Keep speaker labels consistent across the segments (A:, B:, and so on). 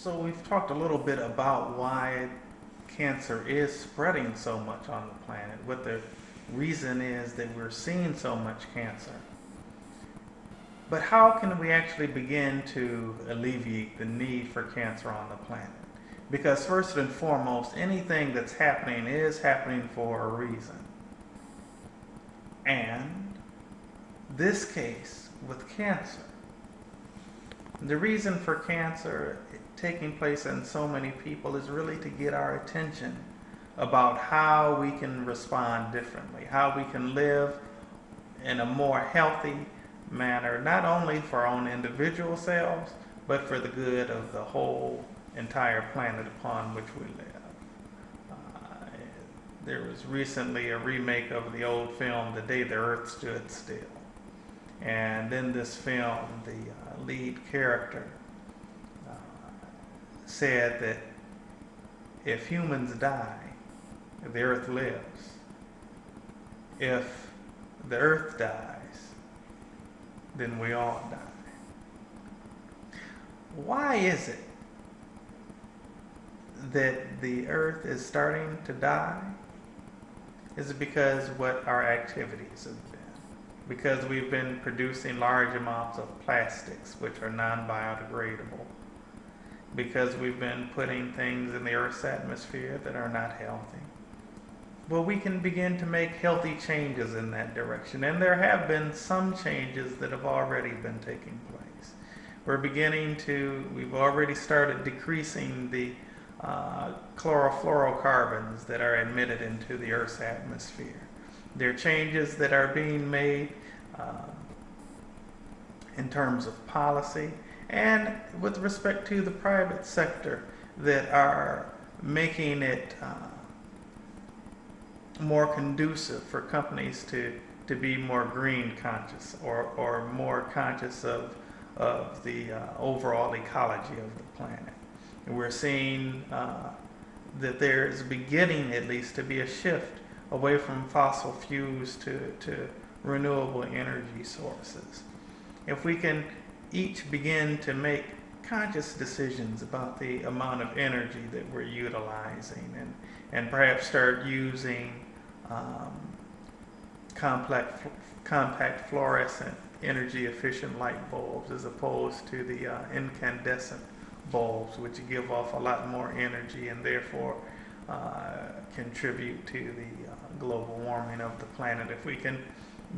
A: So we've talked a little bit about why cancer is spreading so much on the planet. What the reason is that we're seeing so much cancer. But how can we actually begin to alleviate the need for cancer on the planet? Because first and foremost, anything that's happening is happening for a reason. And this case with cancer, the reason for cancer taking place in so many people is really to get our attention about how we can respond differently, how we can live in a more healthy manner, not only for our own individual selves, but for the good of the whole entire planet upon which we live. There was recently a remake of the old film, The Day the Earth Stood Still. And in this film, the lead character said that if humans die, the earth lives. If the earth dies, then we all die. Why is it that the earth is starting to die? Is it because what our activities have been? Because we've been producing large amounts of plastics which are non-biodegradable? Because we've been putting things in the Earth's atmosphere that are not healthy? Well, we can begin to make healthy changes in that direction, and there have been some changes that have already been taking place. We've already started decreasing the chlorofluorocarbons that are emitted into the Earth's atmosphere. There are changes that are being made in terms of policy and with respect to the private sector that are making it more conducive for companies to be more green conscious or more conscious of the overall ecology of the planet. And we're seeing that there is beginning at least to be a shift away from fossil fuels to renewable energy sources. If we can each begin to make conscious decisions about the amount of energy that we're utilizing and perhaps start using compact fluorescent energy efficient light bulbs as opposed to the incandescent bulbs, which give off a lot more energy and therefore contribute to the global warming of the planet. If we can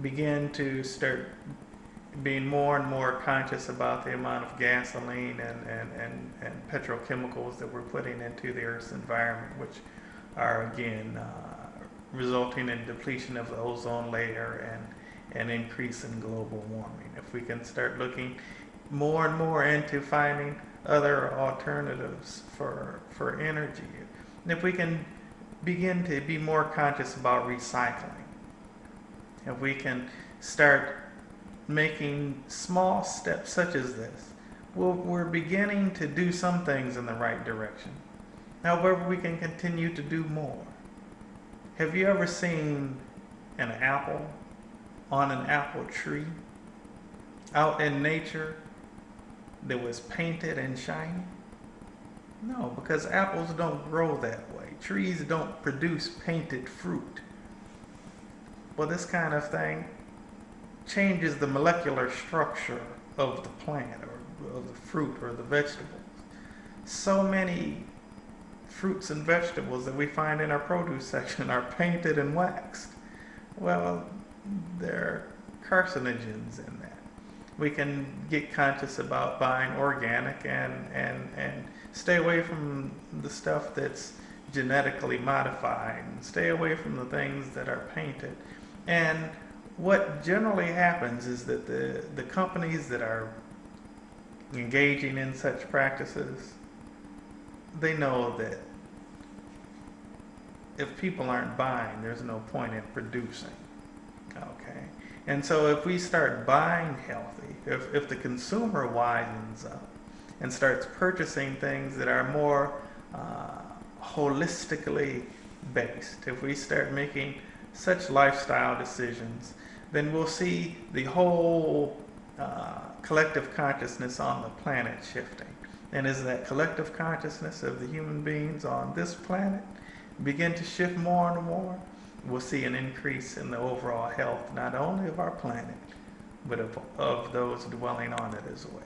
A: begin to start being more and more conscious about the amount of gasoline and petrochemicals that we're putting into the Earth's environment, which are again resulting in depletion of the ozone layer and increase in global warming. If we can start looking more and more into finding other alternatives for energy, and if we can begin to be more conscious about recycling, if we can start making small steps such as this, we're beginning to do some things in the right direction. However, we can continue to do more. Have you ever seen an apple on an apple tree out in nature that was painted and shiny? No, because apples don't grow that way. Trees don't produce painted fruit. Well, this kind of thing changes the molecular structure of the plant or of the fruit or the vegetables. So many fruits and vegetables that we find in our produce section are painted and waxed. Well, there are carcinogens in that. We can get conscious about buying organic and stay away from the stuff that's genetically modified and stay away from the things that are painted. And what generally happens is that the companies that are engaging in such practices, they know that if people aren't buying, there's no point in producing. Okay? And so if we start buying healthy, if the consumer wisens up and starts purchasing things that are more holistically based, if we start making such lifestyle decisions, then we'll see the whole collective consciousness on the planet shifting. And as that collective consciousness of the human beings on this planet begin to shift more and more, we'll see an increase in the overall health, not only of our planet, but of those dwelling on it as well.